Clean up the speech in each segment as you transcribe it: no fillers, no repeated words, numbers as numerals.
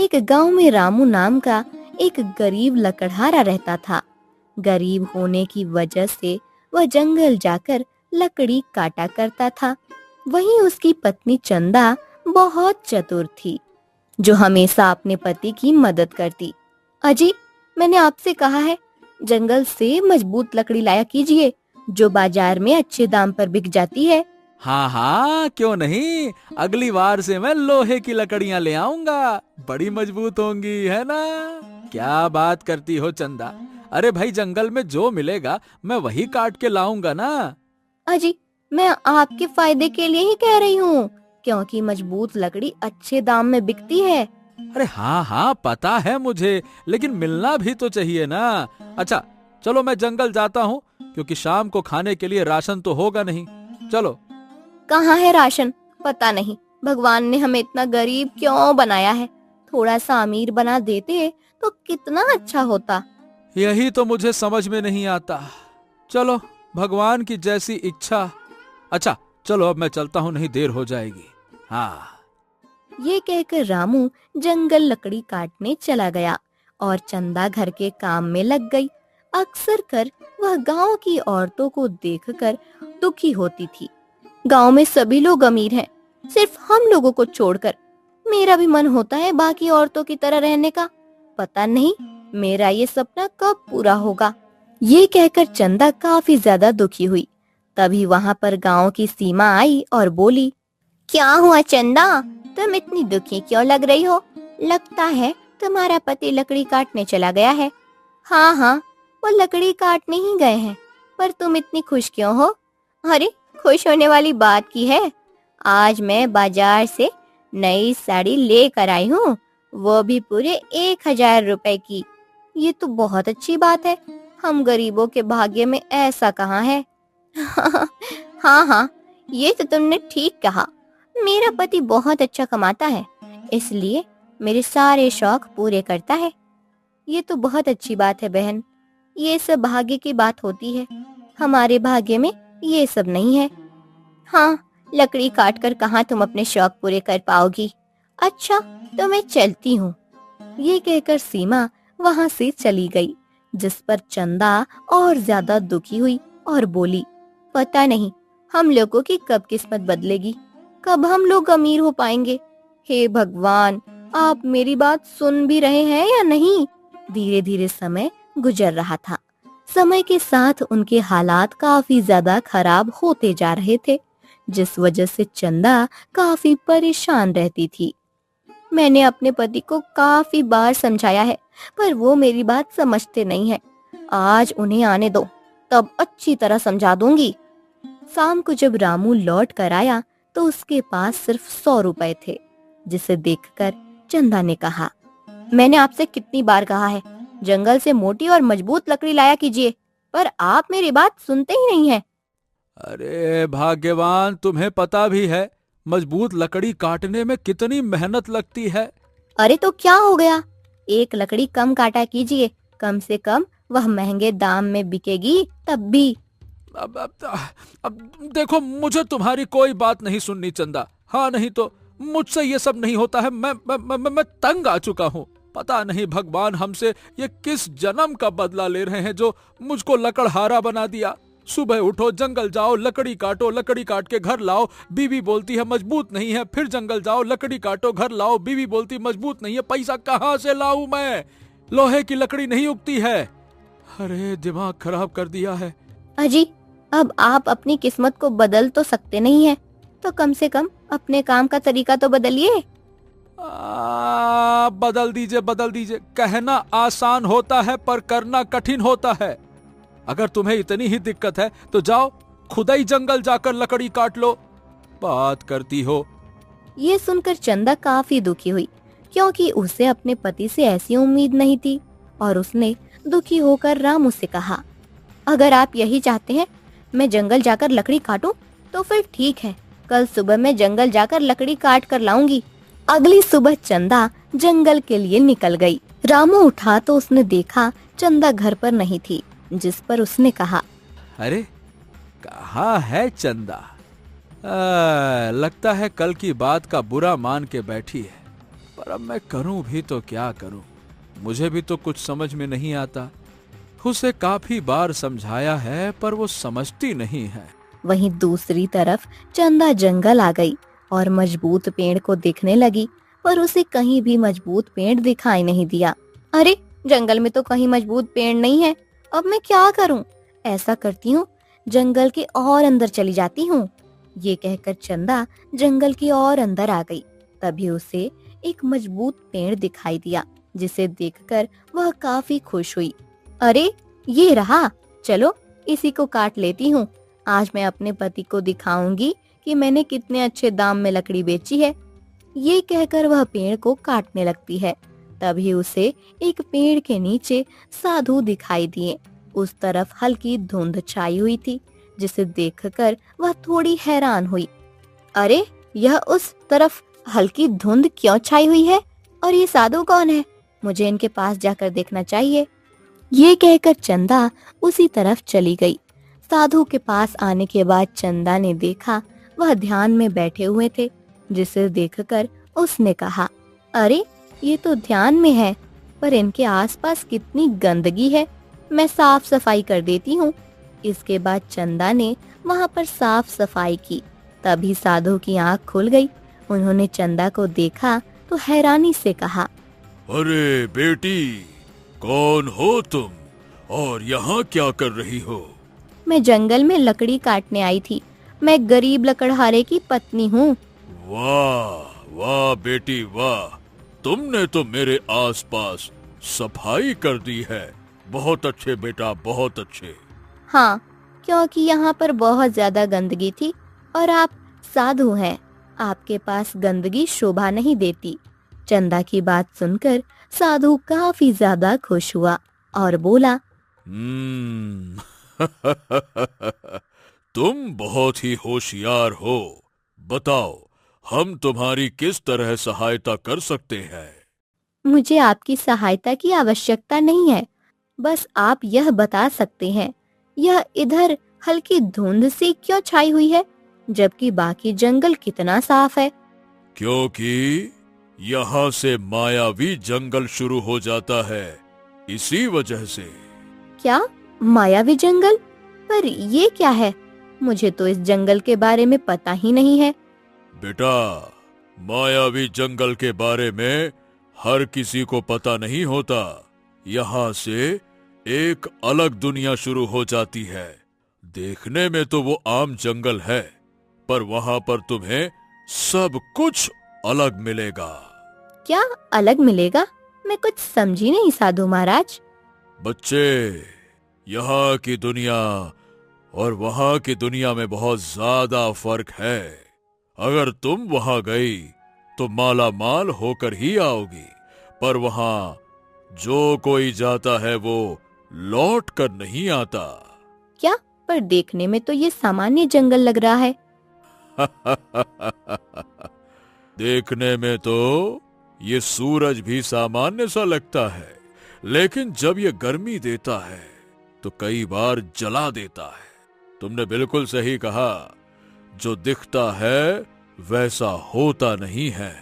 एक गांव में रामू नाम का एक गरीब लकड़हारा रहता था। गरीब होने की वजह से वह जंगल जाकर लकड़ी काटा करता था। वहीं उसकी पत्नी चंदा बहुत चतुर थी, जो हमेशा अपने पति की मदद करती। अजी, मैंने आपसे कहा है, जंगल से मजबूत लकड़ी लाया कीजिए, जो बाजार में अच्छे दाम पर बिक जाती है। हाँ हाँ, क्यों नहीं। अगली बार से मैं लोहे की लकड़ियां ले आऊंगा, बड़ी मजबूत होंगी, है ना। क्या बात करती हो चंदा। अरे भाई, जंगल में जो मिलेगा मैं वही काट के लाऊंगा ना। अजी, मैं आपके फायदे के लिए ही कह रही हूँ, क्योंकि मजबूत लकड़ी अच्छे दाम में बिकती है। अरे हाँ हाँ, पता है मुझे, लेकिन मिलना भी तो चाहिए ना। अच्छा चलो, मैं जंगल जाता हूँ, क्योंकि शाम को खाने के लिए राशन तो होगा नहीं। चलो। कहाँ है राशन? पता नहीं भगवान ने हमें इतना गरीब क्यों बनाया है। थोड़ा सा अमीर बना देते तो कितना अच्छा होता। यही तो मुझे समझ में नहीं आता। चलो, भगवान की जैसी इच्छा। अच्छा चलो, अब मैं चलता हूँ, नहीं देर हो जाएगी। हाँ। ये कहकर रामू जंगल लकड़ी काटने चला गया और चंदा घर के काम में लग गई। अक्सर कर वह गांव की औरतों को देखकर दुखी होती थी। गांव में सभी लोग अमीर हैं, सिर्फ हम लोगों को छोड़कर। मेरा भी मन होता है बाकी औरतों की तरह रहने का। पता नहीं मेरा ये सपना कब पूरा होगा। ये कहकर चंदा काफी ज्यादा दुखी हुई। तभी वहां पर गांव की सीमा आई और बोली, क्या हुआ चंदा, तुम इतनी दुखी क्यों लग रही हो? लगता है तुम्हारा पति लकड़ी काटने चला गया है। हाँ हाँ, वो लकड़ी काटने ही गए हैं, पर तुम इतनी खुश क्यों हो? अरे, खुश होने वाली बात की है। आज मैं बाजार से नई साड़ी लेकर आई हूँ, वो भी पूरे 1,000 रुपए की। ये तो बहुत अच्छी बात है। हम गरीबों के भाग्य में ऐसा कहाँ है। हाँ हाँ, ये तो तुमने ठीक कहा। मेरा पति बहुत अच्छा कमाता है, इसलिए मेरे सारे शौक पूरे करता है। ये तो बहुत अच्छी बात है बहन। ये सब भाग्य की बात होती है, हमारे भाग्य में ये सब नहीं है। हाँ, लकड़ी काटकर कहाँ तुम अपने शौक पूरे कर पाओगी। अच्छा, तो मैं चलती हूँ। ये कहकर सीमा वहां से चली गई, जिस पर चंदा और ज्यादा दुखी हुई और बोली, पता नहीं हम लोगों की कब किस्मत बदलेगी, कब हम लोग अमीर हो पाएंगे। हे भगवान, आप मेरी बात सुन भी रहे हैं या नहीं? धीरे धीरे समय गुजर रहा था। समय के साथ उनके हालात काफी ज्यादा खराब होते जा रहे थे, जिस वजह से चंदा काफी परेशान रहती थी। मैंने अपने पति को काफी बार समझाया है, पर वो मेरी बात समझते नहीं है। आज उन्हें आने दो, तब अच्छी तरह समझा दूंगी। शाम को जब रामू लौट कर आया तो उसके पास सिर्फ 100 रुपए थे, जिसे देखकर चंदा ने कहा, मैंने आपसे कितनी बार कहा है, जंगल से मोटी और मजबूत लकड़ी लाया कीजिए, पर आप मेरी बात सुनते ही नहीं हैं। अरे भाग्यवान, तुम्हें पता भी है मजबूत लकड़ी काटने में कितनी मेहनत लगती है। अरे तो क्या हो गया, एक लकड़ी कम काटा कीजिए, कम से कम वह महंगे दाम में बिकेगी तब भी। अब, अब, अब देखो, मुझे तुम्हारी कोई बात नहीं सुननी चंदा। हाँ, नहीं तो मुझसे ये सब नहीं होता है। मैं तंग आ चुका हूँ। पता नहीं भगवान हमसे ये किस जन्म का बदला ले रहे हैं, जो मुझको लकड़हारा बना दिया। सुबह उठो, जंगल जाओ, लकड़ी काटो, लकड़ी काट के घर लाओ, बीवी बोलती है मजबूत नहीं है। फिर जंगल जाओ, लकड़ी काटो, घर लाओ, बीवी बोलती मजबूत नहीं है। पैसा कहाँ से लाऊं मैं? लोहे की लकड़ी नहीं उगती है। अरे दिमाग खराब कर दिया है। अजी, अब आप अपनी किस्मत को बदल तो सकते नहीं हैं, तो कम से कम अपने काम का तरीका तो बदलिए। बदल दीजिए, बदल दीजिए। कहना आसान होता है पर करना कठिन होता है। अगर तुम्हें इतनी ही दिक्कत है तो जाओ, खुद ही जंगल जाकर लकड़ी काट लो। बात करती हो। ये सुनकर चंदा काफी दुखी हुई, क्योंकि उसे अपने पति से ऐसी उम्मीद नहीं थी, और उसने दुखी होकर रामू से कहा, अगर आप यही चाहते हैं मैं जंगल जाकर लकड़ी काटूं, तो फिर ठीक है, कल सुबह मैं जंगल जाकर लकड़ी काट कर लाऊंगी। अगली सुबह चंदा जंगल के लिए निकल गई। रामू उठा तो उसने देखा चंदा घर पर नहीं थी, जिस पर उसने कहा, अरे कहाँ है चंदा? लगता है कल की बात का बुरा मान के बैठी है। पर अब मैं करूं भी तो क्या करूं? मुझे भी तो कुछ समझ में नहीं आता। उसे काफी बार समझाया है पर वो समझती नहीं है। वहीं दूसरी तरफ चंदा जंगल आ गई और मजबूत पेड़ को देखने लगी, पर उसे कहीं भी मजबूत पेड़ दिखाई नहीं दिया। अरे, जंगल में तो कहीं मजबूत पेड़ नहीं है। अब मैं क्या करूं? ऐसा करती हूँ, जंगल के और अंदर चली जाती हूँ। ये कहकर चंदा जंगल की और अंदर आ गई। तभी उसे एक मजबूत पेड़ दिखाई दिया, जिसे देखकर वह काफी खुश हुई। अरे, ये रहा, चलो इसी को काट लेती हूँ। आज मैं अपने पति को दिखाऊंगी कि मैंने कितने अच्छे दाम में लकड़ी बेची है। ये कहकर वह पेड़ को काटने लगती है। तभी उसे एक पेड़ के नीचे साधु दिखाई दिए। उस तरफ हल्की धुंध छाई हुई थी, जिसे देखकर वह थोड़ी हैरान हुई। अरे, यह उस तरफ हल्की धुंध क्यों छाई हुई है? और ये साधु कौन है? मुझे इनके पास जाकर देखना चाहिए। ये कहकर चंदा उसी तरफ चली गई। साधु के पास आने के बाद चंदा ने देखा वह ध्यान में बैठे हुए थे, जिसे देखकर उसने कहा, अरे, ये तो ध्यान में है, पर इनके आसपास कितनी गंदगी है। मैं साफ सफाई कर देती हूँ। इसके बाद चंदा ने वहाँ पर साफ सफाई की। तभी साधु की आंख खुल गई। उन्होंने चंदा को देखा तो हैरानी से कहा, अरे बेटी, कौन हो तुम और यहाँ क्या कर रही हो? मैं जंगल में लकड़ी काटने आई थी। मैं गरीब लकड़हारे की पत्नी हूँ। वाह वाह बेटी वाह, तुमने तो मेरे आसपास सफाई कर दी है। बहुत अच्छे बेटा, बहुत अच्छे। हाँ, क्योंकि यहाँ पर बहुत ज्यादा गंदगी थी और आप साधु हैं। आपके पास गंदगी शोभा नहीं देती। चंदा की बात सुनकर साधु काफी ज्यादा खुश हुआ और बोला, हम्म तुम बहुत ही होशियार हो। बताओ, हम तुम्हारी किस तरह सहायता कर सकते हैं? मुझे आपकी सहायता की आवश्यकता नहीं है। बस आप यह बता सकते हैं, यह इधर हल्की धुंध सी क्यों छाई हुई है, जबकि बाकी जंगल कितना साफ है? क्योंकि यहाँ से मायावी जंगल शुरू हो जाता है, इसी वजह से। क्या, मायावी जंगल? पर ये क्या है? मुझे तो इस जंगल के बारे में पता ही नहीं है। बेटा, मायावी जंगल के बारे में हर किसी को पता नहीं होता। यहाँ से एक अलग दुनिया शुरू हो जाती है। देखने में तो वो आम जंगल है, पर वहाँ पर तुम्हें सब कुछ अलग मिलेगा। क्या अलग मिलेगा? मैं कुछ समझी नहीं साधु महाराज। बच्चे, यहाँ की दुनिया और वहाँ की दुनिया में बहुत ज्यादा फर्क है। अगर तुम वहाँ गई तो माला माल होकर ही आओगी, पर वहाँ जो कोई जाता है वो लौट कर नहीं आता। क्या? पर देखने में तो ये सामान्य जंगल लग रहा है। देखने में तो ये सूरज भी सामान्य सा लगता है, लेकिन जब ये गर्मी देता है तो कई बार जला देता है। तुमने बिल्कुल सही कहा, जो दिखता है वैसा होता नहीं है।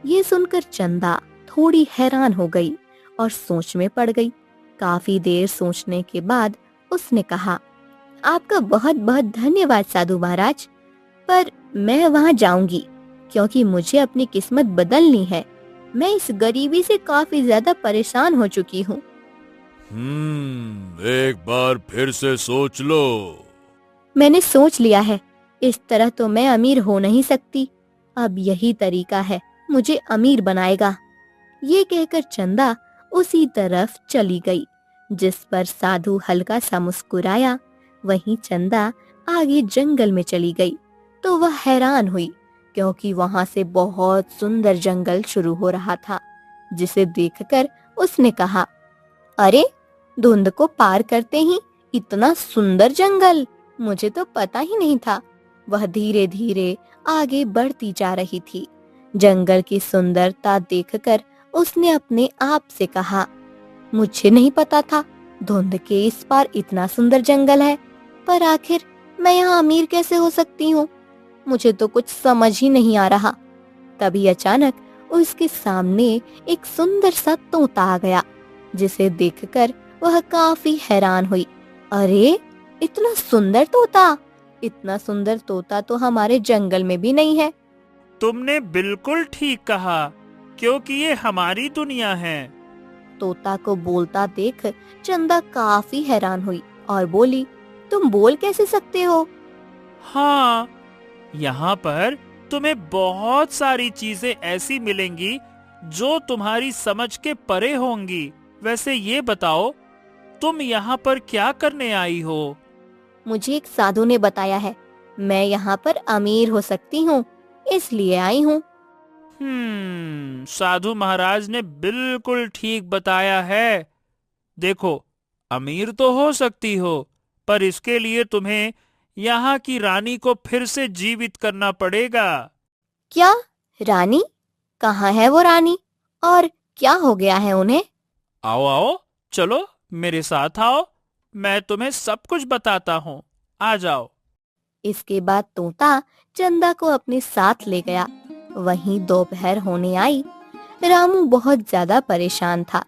ये सुनकर चंदा थोड़ी हैरान हो गई और सोच में पड़ गई। काफी देर सोचने के बाद उसने कहा, आपका बहुत बहुत धन्यवाद साधु महाराज, पर मैं वहाँ जाऊंगी क्योंकि मुझे अपनी किस्मत बदलनी है। मैं इस गरीबी से काफी ज्यादा परेशान हो चुकी हूँ। एक बार फिर से सोच लो। मैंने सोच लिया है। इस तरह तो मैं अमीर हो नहीं सकती। अब यही तरीका है, मुझे अमीर बनाएगा। ये कहकर चंदा उसी तरफ चली गई, जिस पर साधु हल्का सा मुस्कुराया। वहीं चंदा आगे जंगल में चली गई तो वह हैरान हुई, क्योंकि वहां से बहुत सुंदर जंगल शुरू हो रहा था, जिसे देखकर उसने कहा, अरे, धुंध को पार करते ही इतना सुंदर जंगल, मुझे तो पता ही नहीं था। वह धीरे धीरे आगे बढ़ती जा रही थी। जंगल की सुंदरता देखकर उसने अपने आप से कहा, मुझे नहीं पता था धुंध के इस पार इतना सुंदर जंगल है, पर आखिर मैं यहाँ अमीर कैसे हो सकती हूँ? मुझे तो कुछ समझ ही नहीं आ रहा। तभी अचानक उसके सामने एक सुंदर सा तोता आ गया, जिसे देखकर वह काफी हैरान हुई। अरे, इतना सुंदर तोता! इतना सुंदर तोता तो हमारे जंगल में भी नहीं है। तुमने बिल्कुल ठीक कहा, क्योंकि ये हमारी दुनिया है। तोता को बोलता देख चंदा काफी हैरान हुई और बोली, तुम बोल कैसे सकते हो? हाँ, यहाँ पर तुम्हें बहुत सारी चीजें ऐसी मिलेंगी जो तुम्हारी समझ के परे होंगी। वैसे ये बताओ, तुम यहाँ पर क्या करने आई हो? मुझे एक साधु ने बताया है, मैं यहाँ पर अमीर हो सकती हूँ, इसलिए आई हूँ। साधु महाराज ने बिल्कुल ठीक बताया है। देखो, अमीर तो हो सकती हो, पर इसके लिए तुम्हें यहाँ की रानी को फिर से जीवित करना पड़ेगा। क्या? रानी? कहाँ है वो रानी और क्या हो गया है उन्हें? आओ आओ, चलो मेरे साथ आओ, मैं तुम्हें सब कुछ बताता हूँ। आ जाओ। इसके बाद तोता चंदा को अपने साथ ले गया। वहीं दोपहर होने आई। रामू बहुत ज्यादा परेशान था,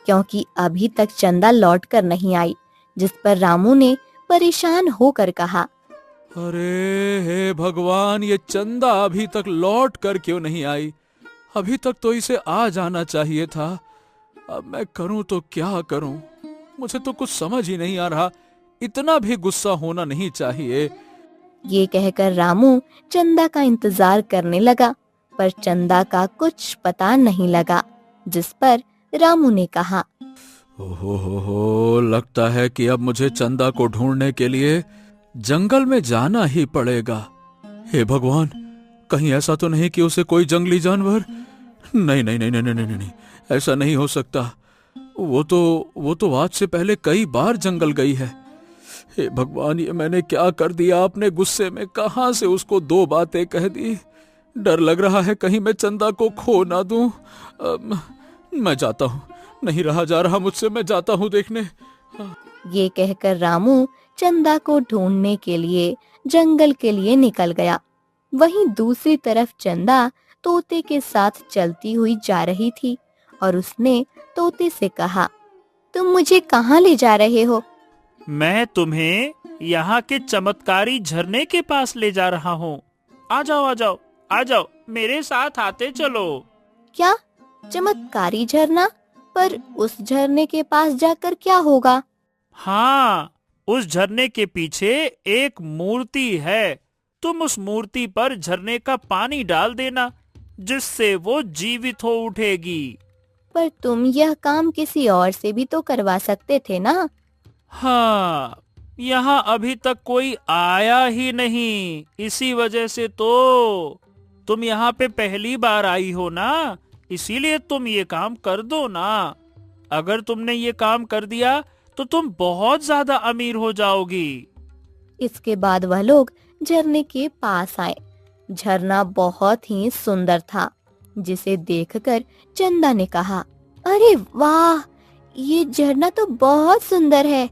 क्योंकि अभी तक चंदा लौट कर नहीं आई, जिस पर रामू ने परेशान होकर कहा, अरे हे भगवान, ये चंदा अभी तक लौट कर क्यों नहीं आई? अभी तक तो इसे आ जाना चाहिए था। अब मैं करूं तो क्या करूं? मुझे तो कुछ समझ ही नहीं आ रहा। इतना भी गुस्सा होना नहीं चाहिए। ये कहकर रामू चंदा का इंतजार करने लगा, पर चंदा का कुछ पता नहीं लगा, जिस पर रामू ने कहा, ओहो, लगता है कि अब मुझे चंदा को ढूंढने के लिए जंगल में जाना ही पड़ेगा। हे भगवान, कहीं ऐसा तो नहीं कि उसे कोई जंगली जानवर? नहीं नहीं नहीं नहीं नहीं नहीं, नहीं, ऐसा नहीं हो सकता। वो तो आज से पहले कई बार जंगल गई है। हे भगवान, ये मैंने क्या कर दिया? अपने गुस्से में कहां से उसको दो बातें कह दी। डर लग रहा है कहीं मैं चंदा को खो ना दूं। मैं जाता हूँ, नहीं रहा जा रहा मुझसे, मैं जाता हूँ देखने। ये कहकर रामू चंदा को ढूंढने के लिए जंगल के लिए निकल गया। वहीं दूसरी तरफ चंदा तोते के साथ चलती हुई जा रही थी और उसने तोते से कहा, तुम मुझे कहाँ ले जा रहे हो? मैं तुम्हें यहाँ के चमत्कारी झरने के पास ले जा रहा हूँ। आ जाओ आ जाओ आ जाओ, मेरे साथ आते चलो। क्या? चमत्कारी झरना? पर उस झरने के पास जाकर क्या होगा? हाँ, उस झरने के पीछे एक मूर्ति है। तुम उस मूर्ति पर झरने का पानी डाल देना, जिससे वो जीवित हो उठेगी। पर तुम यह काम किसी और से भी तो करवा सकते थे ना? हाँ, यहाँ अभी तक कोई आया ही नहीं, इसी वजह से तो तुम यहाँ पे पहली बार आई हो ना, इसीलिए तुम ये काम कर दो ना। अगर तुमने ये काम कर दिया तो तुम बहुत ज्यादा अमीर हो जाओगी। इसके बाद वह लोग झरने के पास आए। झरना बहुत ही सुंदर था, जिसे देखकर चंदा ने कहा, अरे वाह, ये झरना तो बहुत सुंदर है।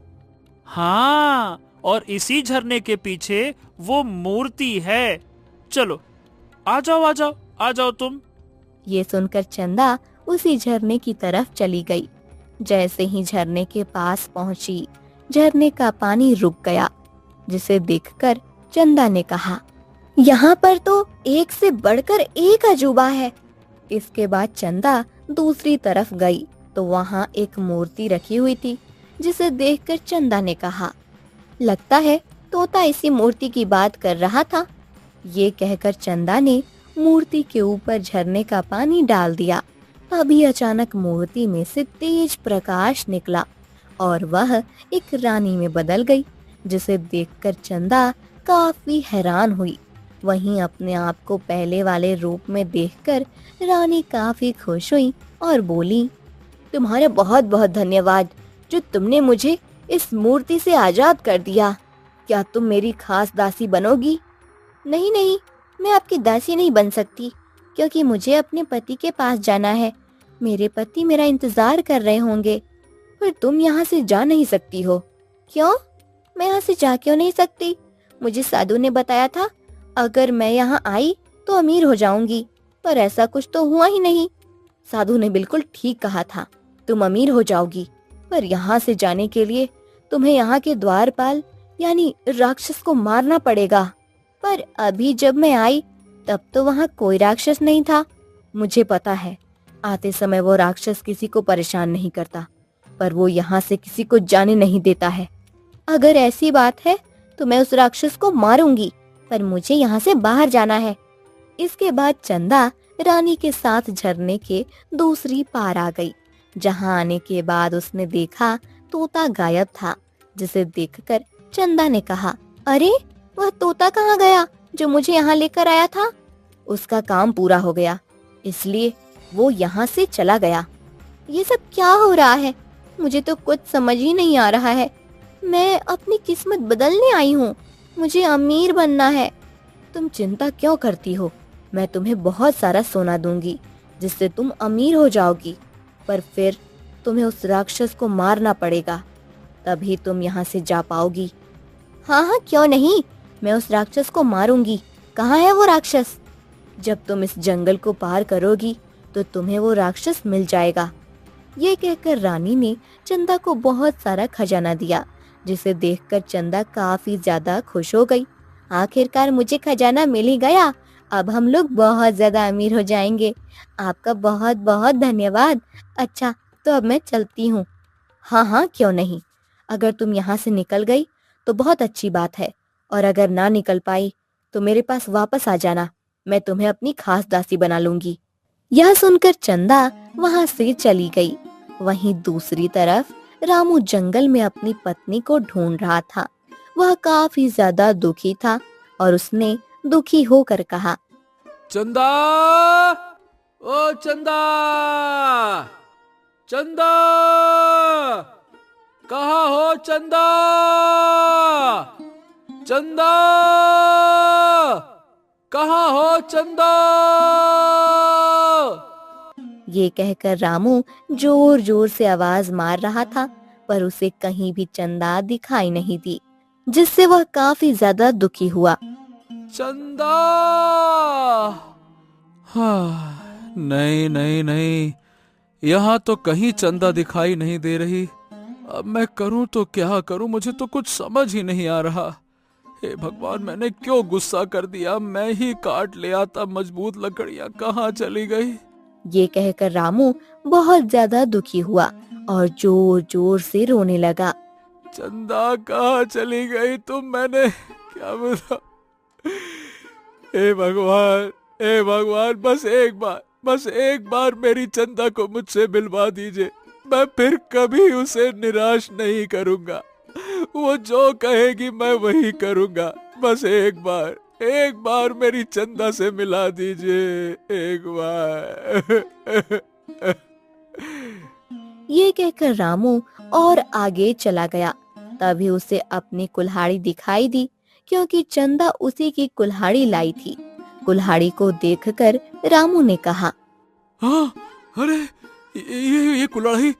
हाँ, और इसी झरने के पीछे वो मूर्ति है। चलो आ जाओ आ जाओ आ जाओ तुम। ये सुनकर चंदा उसी झरने की तरफ चली गई। जैसे ही झरने के पास पहुंची, झरने का पानी रुक गया, जिसे देखकर चंदा ने कहा, यहाँ पर तो एक से बढ़कर एक अजूबा है। इसके बाद चंदा दूसरी तरफ गई तो वहाँ एक मूर्ति रखी हुई थी, जिसे देखकर चंदा ने कहा, लगता है तोता इसी मूर्ति की बात कर रहा था। ये कहकर चंदा ने मूर्ति के ऊपर झरने का पानी डाल दिया। तभी अचानक मूर्ति में से तेज प्रकाश निकला और वह एक रानी में बदल गई, जिसे देखकर चंदा काफी हैरान हुई। वहीं अपने आप को पहले वाले रूप में देखकर रानी काफी खुश हुई और बोली, तुम्हारा बहुत बहुत धन्यवाद, जो तुमने मुझे इस मूर्ति से आजाद कर दिया। क्या तुम मेरी खास दासी बनोगी? नहीं नहीं, मैं आपकी दासी नहीं बन सकती, क्योंकि मुझे अपने पति के पास जाना है। मेरे पति मेरा इंतजार कर रहे होंगे। पर तुम यहाँ से जा नहीं सकती हो। क्यों? मैं यहाँ से जा क्यों नहीं सकती? मुझे साधु ने बताया था, अगर मैं यहाँ आई तो अमीर हो जाऊंगी। पर ऐसा कुछ तो हुआ ही नहीं। साधु ने बिल्कुल ठीक कहा था, तुम अमीर हो जाओगी, पर यहाँ से जाने के लिए तुम्हें यहाँ के द्वारपाल यानी राक्षस को मारना पड़ेगा। पर अभी जब मैं आई तब तो वहाँ कोई राक्षस नहीं था। मुझे पता है आते समय वो राक्षस किसी को परेशान नहीं करता, पर वो यहाँ से किसी को जाने नहीं देता है। अगर ऐसी बात है तो मैं उस राक्षस को मारूंगी, पर मुझे यहाँ से बाहर जाना है। इसके बाद चंदा रानी के साथ झरने के दूसरी पार आ गई। जहाँ आने के बाद उसने देखा तोता गायब था, जिसे देखकर चंदा ने कहा, अरे वह तोता कहाँ गया जो मुझे यहाँ लेकर आया था? उसका काम पूरा हो गया, इसलिए वो यहाँ से चला गया। ये सब क्या हो रहा है? मुझे तो कुछ समझ ही नहीं आ रहा है। मैं अपनी किस्मत बदलने आई हूँ, मुझे अमीर बनना है। तुम चिंता क्यों करती हो? मैं तुम्हें बहुत सारा सोना दूंगी जिससे तुम अमीर हो जाओगी, पर फिर तुम्हें उस राक्षस को मारना पड़ेगा, तभी तुम यहाँ से जा पाओगी। हाँ हाँ, क्यों नहीं, मैं उस राक्षस को मारूंगी। कहाँ है वो राक्षस? जब तुम इस जंगल को पार करोगी तो तुम्हें वो राक्षस मिल जाएगा। ये कहकर रानी ने चंदा को बहुत सारा खजाना दिया, जिसे देखकर चंदा काफी ज्यादा खुश हो गई। आखिरकार मुझे खजाना मिल ही गया, अब हम लोग बहुत ज्यादा अमीर हो जाएंगे। आपका बहुत बहुत धन्यवाद। अच्छा, तो अब मैं चलती हूँ। हाँ हाँ, क्यों नहीं। अगर तुम यहाँ से निकल गई तो बहुत अच्छी बात है, और अगर ना निकल पाई तो मेरे पास वापस आ जाना, मैं तुम्हें अपनी खास दासी बना लूंगी। यह सुनकर चंदा वहाँ से चली गई। वहीं दूसरी तरफ रामू जंगल में अपनी पत्नी को ढूंढ रहा था। वह काफी ज्यादा दुखी था और उसने दुखी होकर कहा, चंदा, ओ चंदा, चंदा, कहाँ हो चंदा? चंदा, कहाँ हो चंदा? ये कहकर रामू जोर जोर से आवाज मार रहा था, पर उसे कहीं भी चंदा दिखाई नहीं दी, जिससे वह काफी ज्यादा दुखी हुआ। चंदा, हाँ, नहीं नहीं नहीं, यहाँ तो कहीं चंदा दिखाई नहीं दे रही। अब मैं करूँ तो क्या करूँ, मुझे तो कुछ समझ ही नहीं आ रहा। हे भगवान, मैंने क्यों गुस्सा कर दिया? मैं ही काट ले आता मजबूत लकड़ियाँ, कहाँ चली गई? ये कहकर रामू बहुत ज्यादा दुखी हुआ और जोर जोर से रोने लगा। चंदा कहाँ चली गई तुम? मैंने क्या बोला? हे भगवान, हे भगवान, बस एक बार मेरी चंदा को मुझसे मिलवा दीजिए। मैं फिर कभी उसे निराश नहीं करूंगा। वो जो कहेगी मैं वही करूंगा। बस एक बार मेरी चंदा से मिला दीजिए, एक बार। ये कहकर रामू और आगे चला गया। तभी उसे अपनी कुल्हाड़ी दिखाई दी, क्योंकि चंदा उसी की कुल्हाड़ी लाई थी। कुल्हाड़ी को देखकर रामू ने कहा, हाँ, अरे ये कुल्हाड़ी,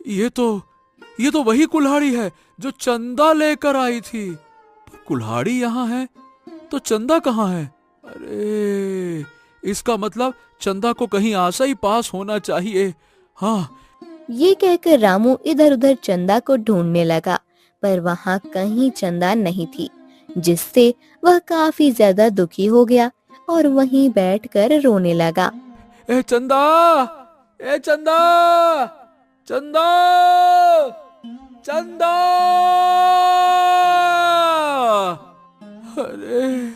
ये तो वही कुल्हाड़ी है जो चंदा लेकर आई थी। पर कुल्हाड़ी यहाँ है तो चंदा कहाँ है? अरे, इसका मतलब चंदा को कहीं आसा ही पास होना चाहिए। हाँ। ये कहकर रामू इधर उधर चंदा को ढूंढने लगा, पर वहाँ कहीं चंदा नहीं थी, जिससे वह काफी ज्यादा दुखी हो गया और वहीं बैठकर रोने लगा। ए चंदा, ए चंदा, चंदा, चंदा! अरे,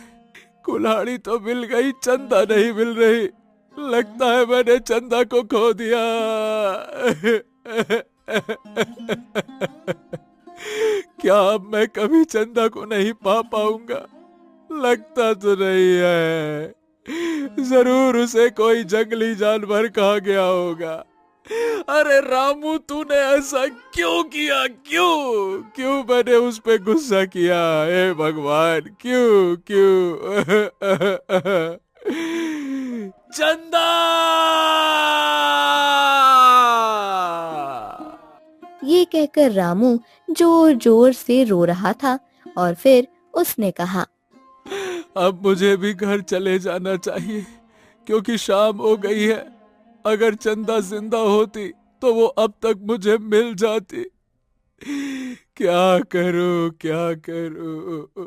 कुल्हाड़ी तो मिल गई, चंदा नहीं मिल रही। लगता है मैंने चंदा को खो दिया। क्या अब मैं कभी चंदा को नहीं पा पाऊंगा? लगता तो नहीं है। जरूर उसे कोई जंगली जानवर खा गया होगा। अरे रामू, तूने ऐसा क्यों किया? क्यों मैंने उस पे गुस्सा किया? हे भगवान, क्यों? चंदा! ये कहकर रामू जोर जोर से रो रहा था और फिर उसने कहा, अब मुझे भी घर चले जाना चाहिए। क्योंकि शाम हो गई है। अगर चंदा जिंदा होती तो वो अब तक मुझे मिल जाती। क्या करूं, क्या करूं।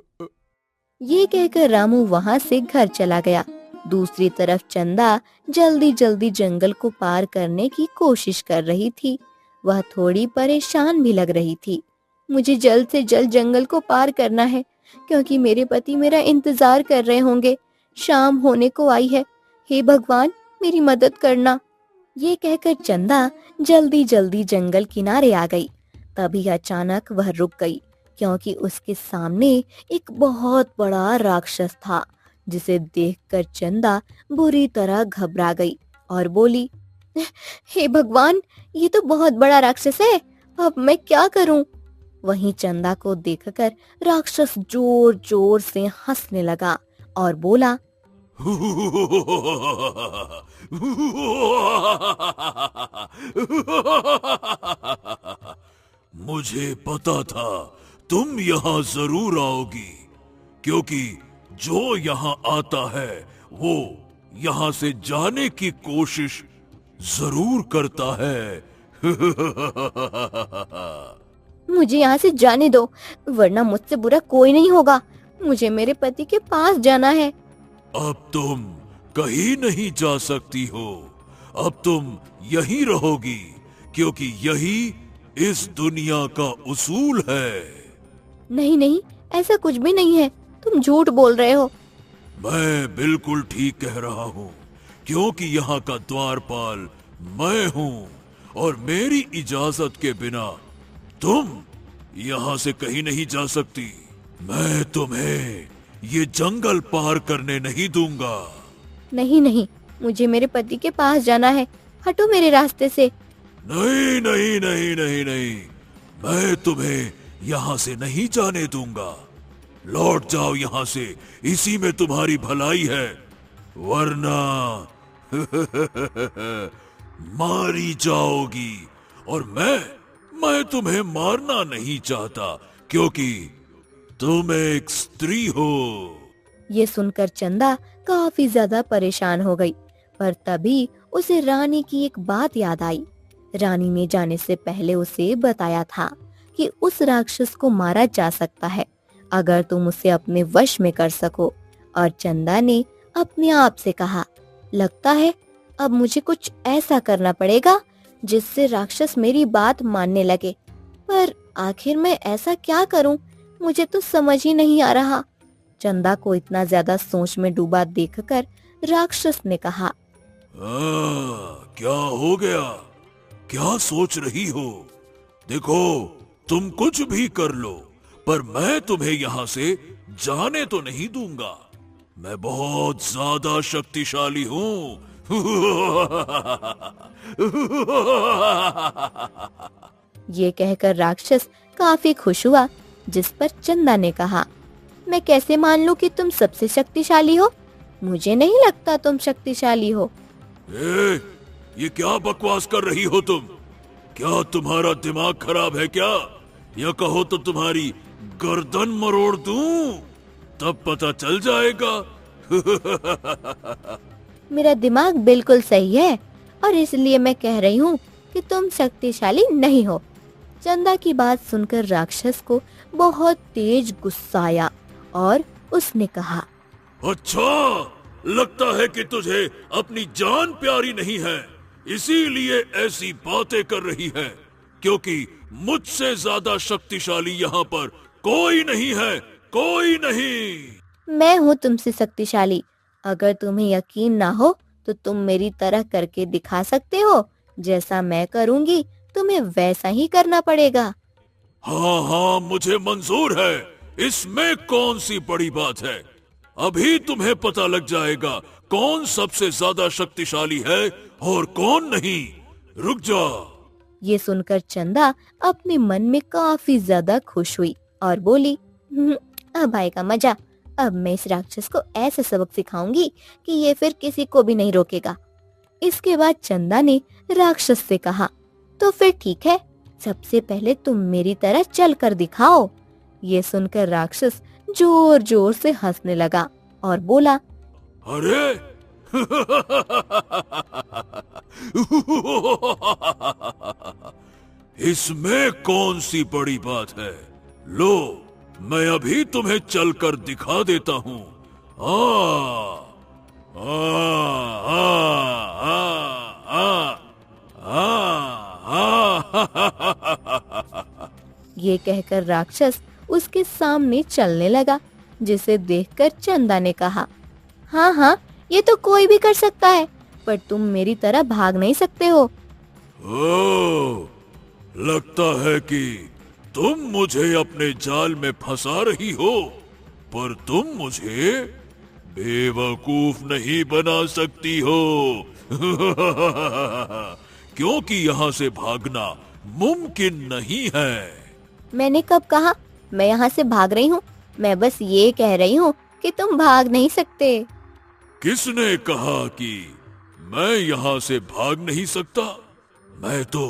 ये कहकर रामू वहाँ से घर चला गया। दूसरी तरफ चंदा जल्दी जल्दी जंगल को पार करने की कोशिश कर रही थी। वह थोड़ी परेशान भी लग रही थी। मुझे जल्द से जल्द जंगल को पार करना है, क्योंकि मेरे पति मेरा इंतजार कर रहे होंगे। शाम होने को आई है। हे भगवान, मेरी मदद करना। ये कहकर चंदा जल्दी जल्दी जंगल किनारे आ गई। तभी अचानक वह रुक गई, क्योंकि उसके सामने एक बहुत बड़ा राक्षस था, जिसे देखकर चंदा बुरी तरह घबरा गई और बोली, हे भगवान, ये तो बहुत बड़ा राक्षस है। अब मैं क्या करूं? वहीं चंदा को देखकर राक्षस जोर जोर से हंसने लगा और बोला, मुझे पता था तुम यहाँ जरूर आओगी, क्योंकि जो यहाँ आता है वो यहाँ से जाने की कोशिश जरूर करता है। मुझे यहाँ से जाने दो, वरना मुझसे बुरा कोई नहीं होगा। मुझे मेरे पति के पास जाना है। अब तुम कहीं नहीं जा सकती हो। अब तुम यहीं रहोगी, क्योंकि यही इस दुनिया का उसूल है। नहीं नहीं, ऐसा कुछ भी नहीं है। तुम झूठ बोल रहे हो। मैं बिल्कुल ठीक कह रहा हूँ, क्योंकि यहाँ का द्वारपाल मैं हूँ, और मेरी इजाजत के बिना तुम यहाँ से कहीं नहीं जा सकती। मैं तुम्हें ये जंगल पार करने नहीं दूंगा। नहीं नहीं, मुझे मेरे पति के पास जाना है। हटो मेरे रास्ते से। नहीं नहीं नहीं नहीं नहीं, मैं तुम्हें यहाँ से नहीं जाने दूंगा। लौट जाओ यहाँ से, इसी में तुम्हारी भलाई है, वरना मारी जाओगी। और मैं तुम्हें मारना नहीं चाहता, क्योंकि तुम एक स्त्री हो। ये सुनकर चंदा काफी ज्यादा परेशान हो गई, पर तभी उसे रानी की एक बात याद आई। रानी ने जाने से पहले उसे बताया था कि उस राक्षस को मारा जा सकता है, अगर तुम उसे अपने वश में कर सको। और चंदा ने अपने आप से कहा, लगता है अब मुझे कुछ ऐसा करना पड़ेगा जिससे राक्षस मेरी बात मानने लगे। पर आखिर मैं ऐसा क्या करूं? मुझे तो समझ ही नहीं आ रहा। चंदा को इतना ज्यादा सोच में डूबा देखकर राक्षस ने कहा, क्या हो गया? क्या सोच रही हो? देखो, तुम कुछ भी कर लो, पर मैं तुम्हें यहाँ से जाने तो नहीं दूंगा। मैं बहुत ज्यादा शक्तिशाली हूँ। ये कहकर राक्षस काफी खुश हुआ, जिस पर चंदा ने कहा, मैं कैसे मान लूं कि तुम सबसे शक्तिशाली हो? मुझे नहीं लगता तुम शक्तिशाली हो। ये क्या बकवास कर रही हो तुम? क्या तुम्हारा दिमाग खराब है क्या? या कहो तो तुम्हारी गर्दन मरोड़ दूं, तब पता चल जाएगा। मेरा दिमाग बिल्कुल सही है, और इसलिए मैं कह रही हूँ कि तुम शक्तिशाली नहीं हो। चंदा की बात सुनकर राक्षस को बहुत तेज गुस्सा आया और उसने कहा, अच्छा, लगता है कि तुझे अपनी जान प्यारी नहीं है, इसीलिए ऐसी बातें कर रही है। क्योंकि मुझसे ज्यादा शक्तिशाली यहाँ पर कोई नहीं है, कोई नहीं। मैं हूँ तुमसे शक्तिशाली। अगर तुम्हें यकीन ना हो तो तुम मेरी तरह करके दिखा सकते हो। जैसा मैं करूँगी तुम्हें वैसा ही करना पड़ेगा। हाँ हाँ, मुझे मंजूर है। इसमें कौन सी बड़ी बात है? अभी तुम्हें पता लग जाएगा कौन सबसे ज्यादा शक्तिशाली है और कौन नहीं। रुक जा। ये सुनकर चंदा अपने मन में काफी ज्यादा खुश हुई और बोली, अब आएगा मजा। अब मैं इस राक्षस को ऐसे सबक सिखाऊंगी कि ये फिर किसी को भी नहीं रोकेगा। इसके बाद चंदा ने राक्षस से कहा, तो फिर ठीक है, सबसे पहले तुम मेरी तरह चल कर दिखाओ। ये सुनकर राक्षस जोर जोर से हंसने लगा और बोला, अरे इसमें कौन सी बड़ी बात है? लो, मैं अभी तुम्हें चलकर दिखा देता हूँ। आ, आ, आ, आ, आ, आ, ये कहकर राक्षस उसके सामने चलने लगा, जिसे देखकर चंदा ने कहा, हाँ हाँ, ये तो कोई भी कर सकता है, पर तुम मेरी तरह भाग नहीं सकते हो। ओ, लगता है कि तुम मुझे अपने जाल में फंसा रही हो, पर तुम मुझे बेवकूफ नहीं बना सकती हो। क्योंकि यहाँ से भागना मुमकिन नहीं है। मैंने कब कहा मैं यहाँ से भाग रही हूँ? मैं बस ये कह रही हूँ कि तुम भाग नहीं सकते। किसने कहा कि मैं यहाँ से भाग नहीं सकता? मैं तो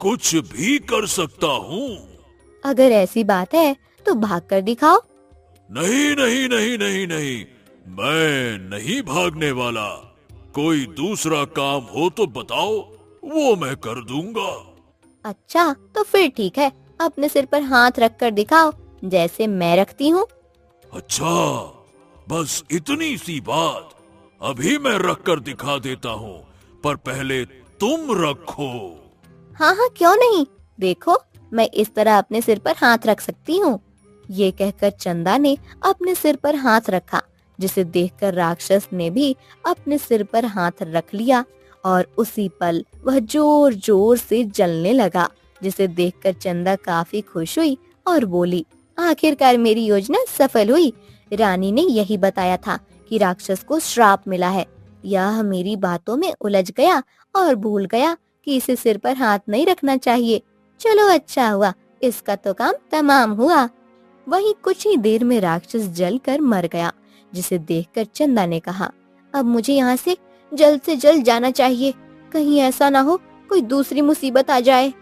कुछ भी कर सकता हूँ। अगर ऐसी बात है तो भाग कर दिखाओ। नहीं नहीं नहीं नहीं नहीं, मैं नहीं भागने वाला। कोई दूसरा काम हो तो बताओ, वो मैं कर दूंगा। अच्छा, तो फिर ठीक है, अपने सिर पर हाथ रख कर दिखाओ, जैसे मैं रखती हूँ। अच्छा, बस इतनी सी बात। अभी मैं रख कर दिखा देता हूँ, पर पहले तुम रखो। हाँ हाँ, क्यों नहीं, देखो मैं इस तरह अपने सिर पर हाथ रख सकती हूँ। ये कहकर चंदा ने अपने सिर पर हाथ रखा, जिसे देखकर राक्षस ने भी अपने सिर पर हाथ रख लिया और उसी पल वह जोर जोर से जलने लगा, जिसे देखकर चंदा काफी खुश हुई और बोली, आखिरकार मेरी योजना सफल हुई। रानी ने यही बताया था कि राक्षस को श्राप मिला है। यह मेरी बातों में उलझ गया और भूल गया कि इसे सिर पर हाथ नहीं रखना चाहिए। चलो अच्छा हुआ, इसका तो काम तमाम हुआ। वहीं कुछ ही देर में राक्षस जलकर मर गया, जिसे देखकर चंदा ने कहा, अब मुझे यहाँ से जल्द जाना चाहिए, कहीं ऐसा ना हो कोई दूसरी मुसीबत आ जाए।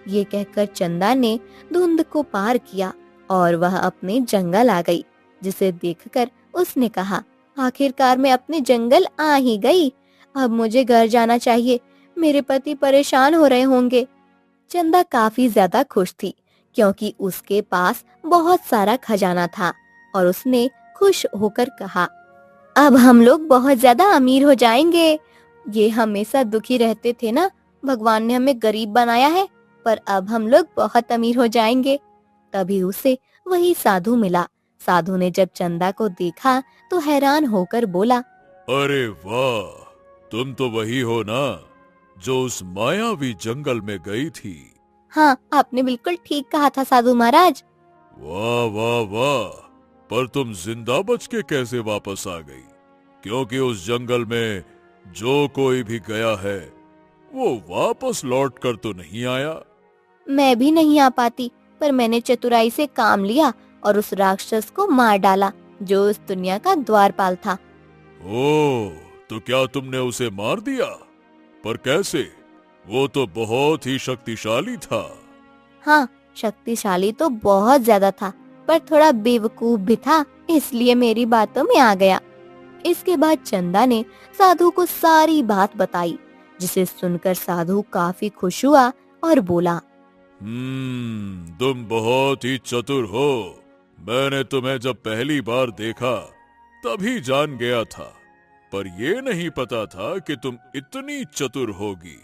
ये कहकर चंदा ने धुंध को पार किया और वह अपने जंगल आ गई, जिसे देखकर उसने कहा, आखिरकार मैं अपने जंगल आ ही गई। अब मुझे घर जाना चाहिए, मेरे पति परेशान हो रहे होंगे। चंदा काफी ज्यादा खुश थी, क्योंकि उसके पास बहुत सारा खजाना था और उसने खुश होकर कहा, अब हम लोग बहुत ज्यादा अमीर हो जाएंगे। ये हमेशा दुखी रहते थे ना, भगवान ने हमें गरीब बनाया है, पर अब हम लोग बहुत अमीर हो जाएंगे। तभी उसे वही साधु मिला। साधु ने जब चंदा को देखा तो हैरान होकर बोला, अरे वाह, तुम तो वही हो ना जो उस मायावी जंगल में गई थी। हाँ, आपने बिल्कुल ठीक कहा था साधु महाराज। वाह वाह वाह, पर तुम जिंदा बच के कैसे वापस आ गई? क्योंकि उस जंगल में जो कोई भी गया है वो वापस लौट कर तो नहीं आया। मैं भी नहीं आ पाती, पर मैंने चतुराई से काम लिया और उस राक्षस को मार डाला, जो उस दुनिया का द्वारपाल था। ओह, तो क्या तुमने उसे मार दिया? पर कैसे? वो तो बहुत ही शक्तिशाली था। हाँ, शक्तिशाली तो बहुत ज्यादा था, पर थोड़ा बेवकूफ भी था, इसलिए मेरी बातों में आ गया। इसके बाद चंदा ने साधु को सारी बात बताई, जिसे सुनकर साधु काफी खुश हुआ और बोला, तुम बहुत ही चतुर हो। मैंने तुम्हें जब पहली बार देखा तभी जान गया था, पर ये नहीं पता था कि तुम इतनी चतुर होगी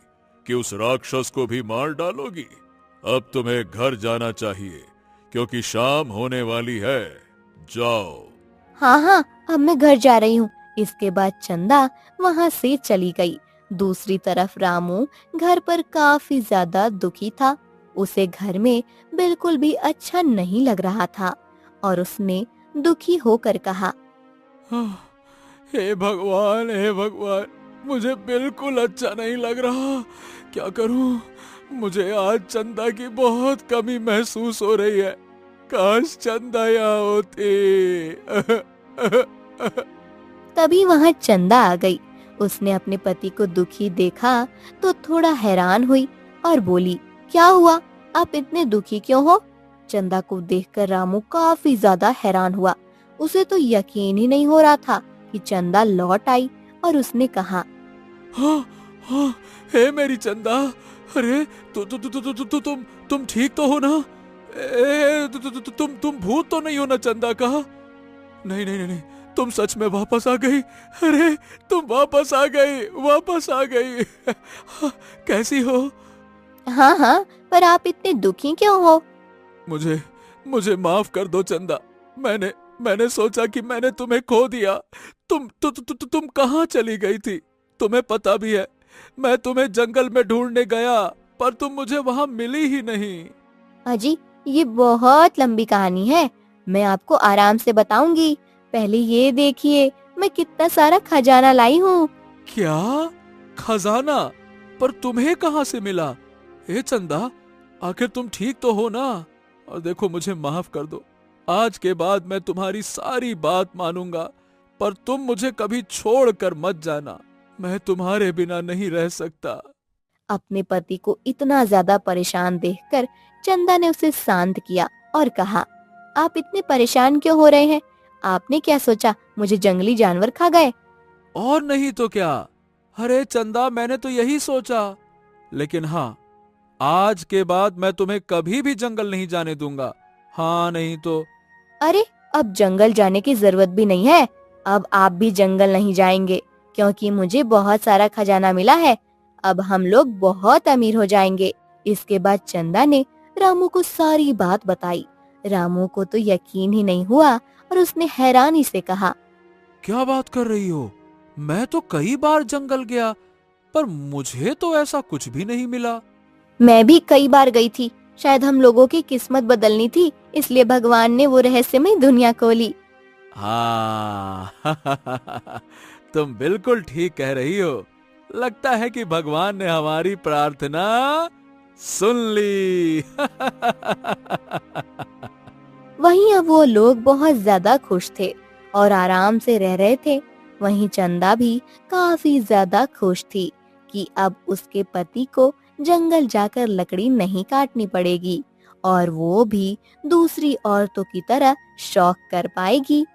कि उस राक्षस को भी मार डालोगी। अब तुम्हें घर जाना चाहिए, क्योंकि शाम होने वाली है। जाओ। हाँ हाँ, अब मैं घर जा रही हूँ। इसके बाद चंदा वहाँ से चली गई। दूसरी तरफ रामू घर पर काफी ज्यादा दुखी था। उसे घर में बिल्कुल भी अच्छा नहीं लग रहा था और उसने दुखी होकर कहा, हे भगवान, हे भगवान, मुझे बिल्कुल अच्छा नहीं लग रहा। क्या करूं? मुझे आज चंदा की बहुत कमी महसूस हो रही है। काश चंदा यहाँ होती। तभी वहाँ चंदा आ गई। उसने अपने पति को दुखी देखा तो थोड़ा हैरान हुई और बोली, क्या हुआ, आप इतने दुखी क्यों हो? चंदा को देखकर रामू काफी ज्यादा हैरान हुआ। उसे तो यकीन ही नहीं हो रहा था कि चंदा लौट आई और उसने कहा, हाँ हाँ, हे मेरी चंदा, अरे तुम ठीक तो हो ना? तुम भूत तो नहीं हो ना चंदा का? नहीं नहीं नहीं नहीं, तुम सच में वापस आ गई। अरे तुम वापस आ गई कैसी हो? हाँ हाँ, पर आप इतने दुखी क्यों हो? मुझे माफ कर दो चंदा। मैंने सोचा कि मैंने तुम्हें खो दिया। तुम कहाँ चली गई थी? तुम्हें पता भी है, मैं तुम्हें जंगल में ढूंढने गया, पर तुम मुझे वहाँ मिली ही नहीं। अजी, ये बहुत लंबी कहानी है, मैं आपको आराम से बताऊंगी। पहले ये देखिए, मैं कितना सारा खजाना लाई हूँ। क्या खजाना? पर तुम्हें कहाँ से मिला? ए चंदा, आखिर तुम ठीक तो हो ना? और देखो, मुझे माफ कर दो। आज के बाद मैं तुम्हारी सारी बात मानूंगा, पर तुम मुझे कभी छोड़कर मत जाना। मैं तुम्हारे बिना नहीं रह सकता। अपने पति को इतना ज्यादा परेशान देखकर चंदा ने उसे शांत किया और कहा, आप इतने परेशान क्यों हो रहे हैं? आपने क्या सोचा मुझे जंगली जानवर खा गए? और नहीं तो क्या। अरे चंदा, मैंने तो यही सोचा। लेकिन हाँ, आज के बाद मैं तुम्हें कभी भी जंगल नहीं जाने दूंगा। हाँ नहीं तो। अरे, अब जंगल जाने की जरूरत भी नहीं है। अब आप भी जंगल नहीं जाएंगे, क्योंकि मुझे बहुत सारा खजाना मिला है। अब हम लोग बहुत अमीर हो जाएंगे। इसके बाद चंदा ने रामू को सारी बात बताई। रामू को तो यकीन ही नहीं हुआ और उसने हैरानी से कहा, क्या बात कर रही हो? मैं तो कई बार जंगल गया, पर मुझे तो ऐसा कुछ भी नहीं मिला। मैं भी कई बार गई थी। शायद हम लोगों की किस्मत बदलनी थी, इसलिए भगवान ने वो रहस्यमय दुनिया खोली। हाँ तुम बिल्कुल ठीक कह रही हो। लगता है कि भगवान ने हमारी प्रार्थना सुन ली वहीं अब वो लोग बहुत ज्यादा खुश थे और आराम से रह रहे थे। वहीं चंदा भी काफी ज्यादा खुश थी कि अब उसके पति को जंगल जाकर लकड़ी नहीं काटनी पड़ेगी और वो भी दूसरी औरतों की तरह शौक कर पाएगी